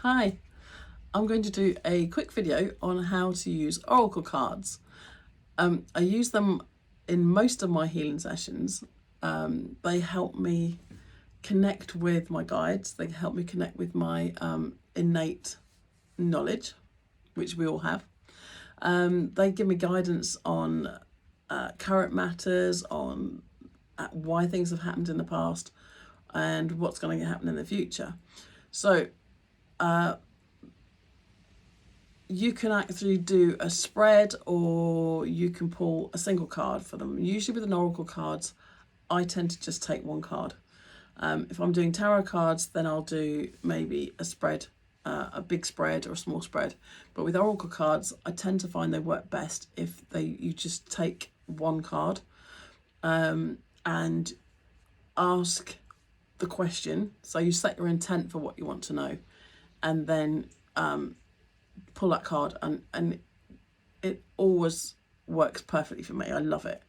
Hi, I'm going to do a quick video on how to use oracle cards. I use them in most of my healing sessions. They help me connect with my guides. They help me connect with my innate knowledge, which we all have. They give me guidance on current matters, on why things have happened in the past and what's going to happen in the future. So you can actually do a spread, or you can pull a single card for them. Usually with an oracle cards, I tend to just take one card. If I'm doing tarot cards, then I'll do maybe a spread, a big spread or a small spread. But with oracle cards, I tend to find they work best if you just take one card and ask the question. So you set your intent for what you want to know, and then pull that card, and it always works perfectly for me. I love it.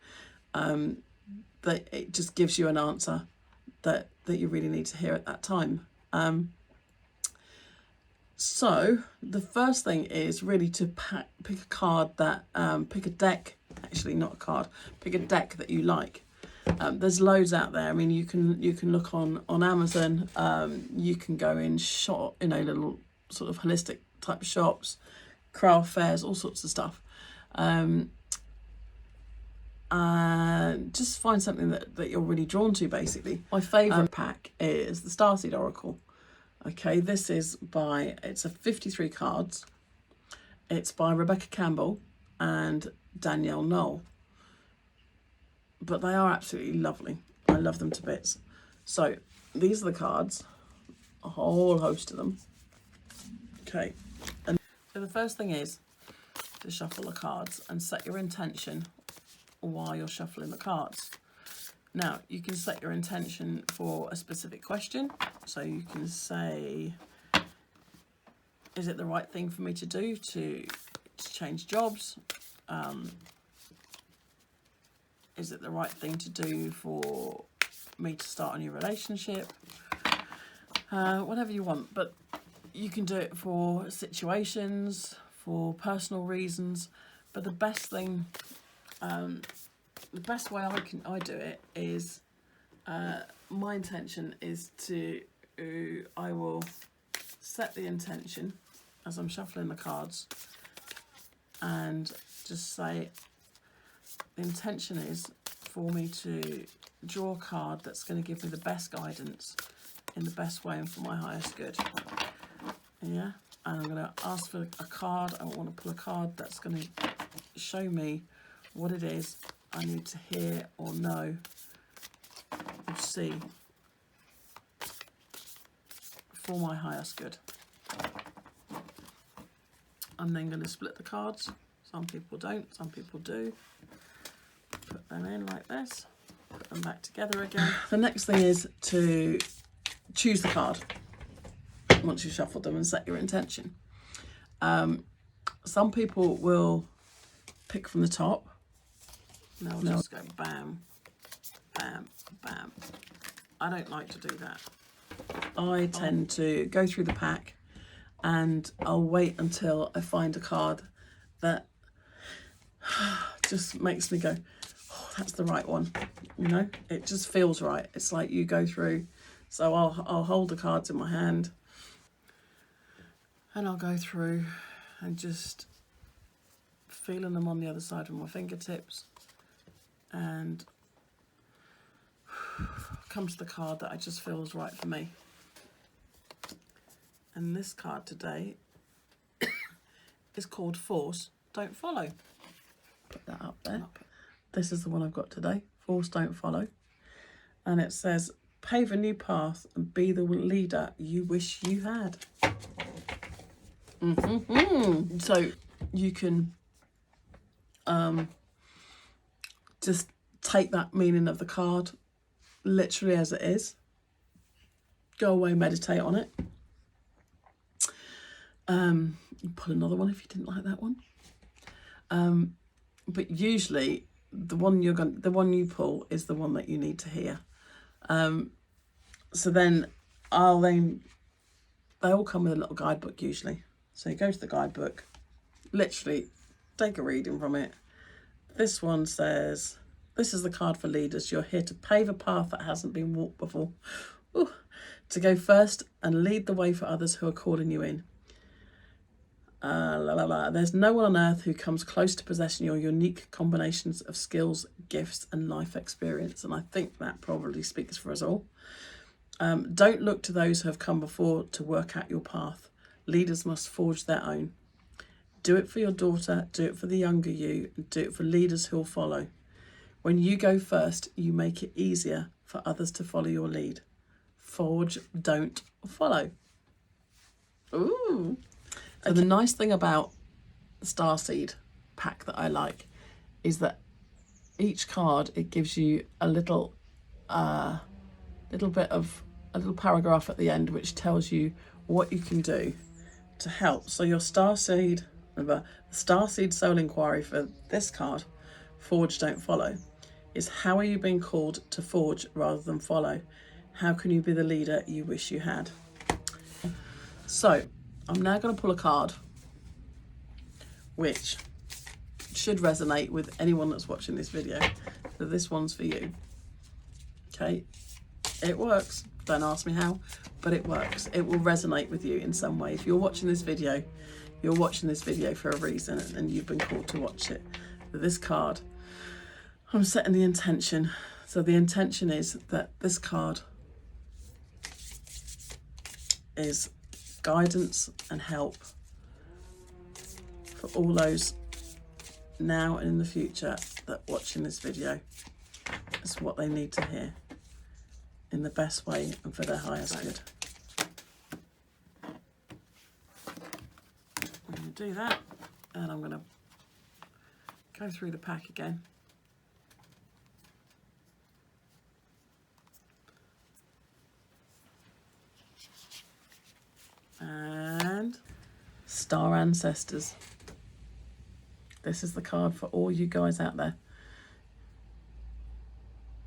That it just gives you an answer that you really need to hear at that time. So the first thing is really to pick a card that pick a deck, actually not a card, pick a deck that you like. There's loads out there. I mean, you can look on Amazon. You can go in little sort of holistic type shops, craft fairs, all sorts of stuff, and just find something that you're really drawn to. Basically, my favourite pack is the Starseed Oracle. Okay, this is it's a 53 cards. It's by Rebecca Campbell and Danielle Knoll. But they are absolutely lovely. I love them to bits. So these are the cards, a whole host of them. Okay, and so the first thing is to shuffle the cards and set your intention while you're shuffling the cards. Now, you can set your intention for a specific question. So you can say, is it the right thing for me to do to change jobs? Is it the right thing to do for me to start a new relationship? Whatever you want, but you can do it for situations, for personal reasons. But the best thing, the best way I do it is, my intention is I will set the intention as I'm shuffling the cards and just say, the intention is for me to draw a card that's going to give me the best guidance in the best way and for my highest good. Yeah, and I'm going to ask for a card. I want to pull a card that's going to show me what it is I need to hear or know or see for my highest good. I'm then going to split the cards. Some people don't, some people do. Put them in like this, put them back together again. The next thing is to choose the card once you've shuffled them and set your intention. Some people will pick from the top. They'll just go bam, bam, bam. I don't like to do that. I tend to go through the pack and I'll wait until I find a card that just makes me go, oh, that's the right one. You know, it just feels right. It's like you go through. So I'll hold the cards in my hand and I'll go through and just feeling them on the other side of my fingertips, and come to the card that just feels right for me. And this card today is called Force Don't Follow. Put that up there. This is the one I've got today, Force Don't Follow. And it says, pave a new path and be the leader you wish you had. So you can just take that meaning of the card literally as it is. Go away, meditate on it. Pull another one if you didn't like that one. But usually the one you pull is the one that you need to hear. So then I'll they all come with a little guidebook usually. So you go to the guidebook, literally take a reading from it. This one says, this is the card for leaders. You're here to pave a path that hasn't been walked before. Ooh. To go first and lead the way for others who are calling you in. There's no one on earth who comes close to possessing your unique combinations of skills, gifts and life experience. And I think that probably speaks for us all. Don't look to those who have come before to work out your path. Leaders must forge their own. Do it for your daughter, do it for the younger you, and do it for leaders who will follow. When you go first, you make it easier for others to follow your lead. Forge, don't follow. Ooh. So the nice thing about the Starseed pack that I like is that each card, it gives you a little paragraph at the end which tells you what you can do to help. So your Starseed, remember, the Starseed Soul Inquiry for this card, Forge, Don't Follow, is how are you being called to forge rather than follow? How can you be the leader you wish you had? So I'm now going to pull a card which should resonate with anyone that's watching this video. So this one's for you. Okay, it works. Don't ask me how, but it works. It will resonate with you in some way. If you're watching this video, you're watching this video for a reason and you've been called to watch it. With this card, I'm setting the intention. So the intention is that this card is guidance and help for all those now and in the future that watching this video. It's what they need to hear in the best way and for their highest good. I'm going to do that and I'm going to go through the pack again. And Star Ancestors. This is the card for all you guys out there.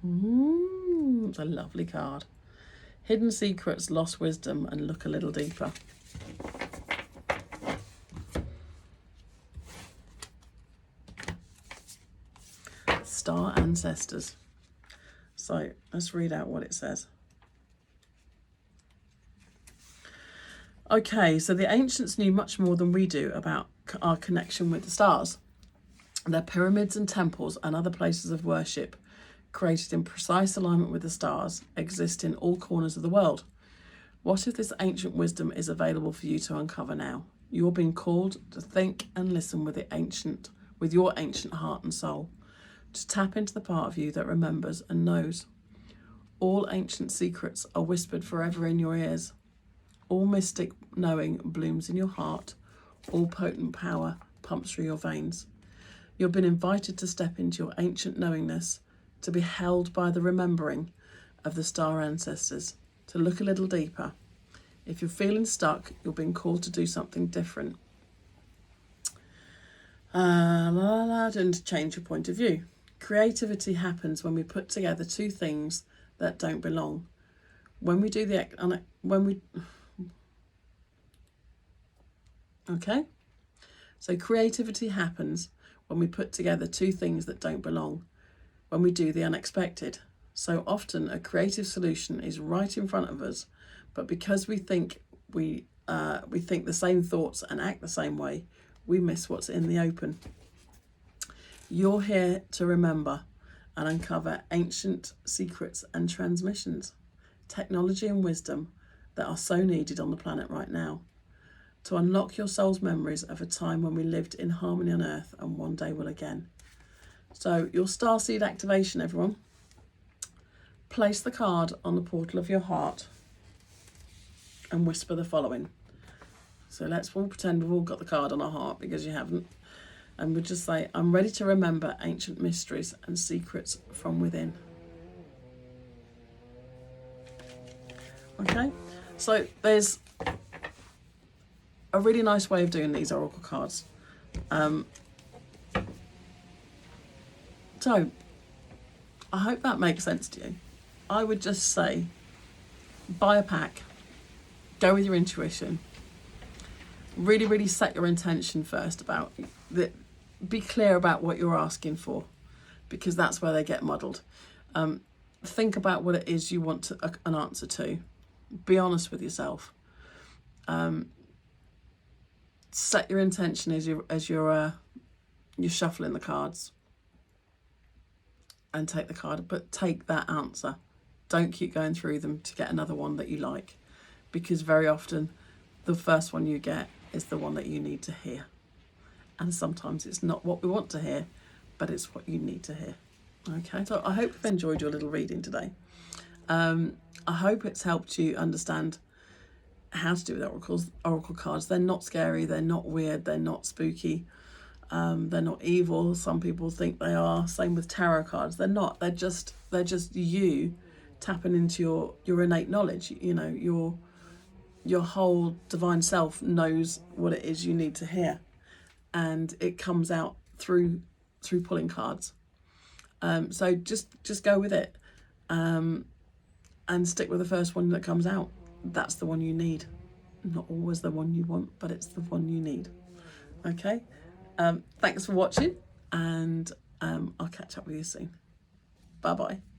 It's a lovely card. Hidden secrets, lost wisdom, and look a little deeper. Star Ancestors. So let's read out what it says. Okay, so the ancients knew much more than we do about our connection with the stars. Their pyramids and temples and other places of worship, created in precise alignment with the stars, exist in all corners of the world. What if this ancient wisdom is available for you to uncover now? You're being called to think and listen with your ancient heart and soul, to tap into the part of you that remembers and knows. All ancient secrets are whispered forever in your ears. All mystic knowing blooms in your heart. All potent power pumps through your veins. You've been invited to step into your ancient knowingness, to be held by the remembering of the star ancestors, to look a little deeper. If you're feeling stuck, you're being called to do something different. And to change your point of view. Creativity happens when we put together two things that don't belong. Okay? So creativity happens when we put together two things that don't belong, when we do the unexpected. So often a creative solution is right in front of us, but because we think the same thoughts and act the same way, we miss what's in the open. You're here to remember and uncover ancient secrets and transmissions, technology and wisdom that are so needed on the planet right now, to unlock your soul's memories of a time when we lived in harmony on Earth and one day will again. So your starseed activation, everyone. Place the card on the portal of your heart and whisper the following. So let's all pretend we've all got the card on our heart, because you haven't. And we'll just say, I'm ready to remember ancient mysteries and secrets from within. Okay, so there's a really nice way of doing these oracle cards. So I hope that makes sense to you. I would just say, buy a pack, Go with your intuition. Really, really set your intention first about that. Be clear about what you're asking for, because that's where they get muddled. Think about what it is you want an answer to. Be honest with yourself. Set your intention as you're shuffling the cards, and take the card, but take that answer. Don't keep going through them to get another one that you like, because very often the first one you get is the one that you need to hear. And sometimes it's not what we want to hear, but it's what you need to hear. Okay, so I hope you've enjoyed your little reading today. I hope it's helped you understand how to do with oracle cards. They're not scary, they're not weird, they're not spooky, they're not evil. Some people think they are. Same with tarot cards. They're not. They're just you tapping into your innate knowledge. You know, your whole divine self knows what it is you need to hear, and it comes out through pulling cards. So just go with it, and stick with the first one that comes out. That's the one you need. Not always the one you want, but it's the one you need. Okay. Thanks for watching, and I'll catch up with you soon. Bye bye.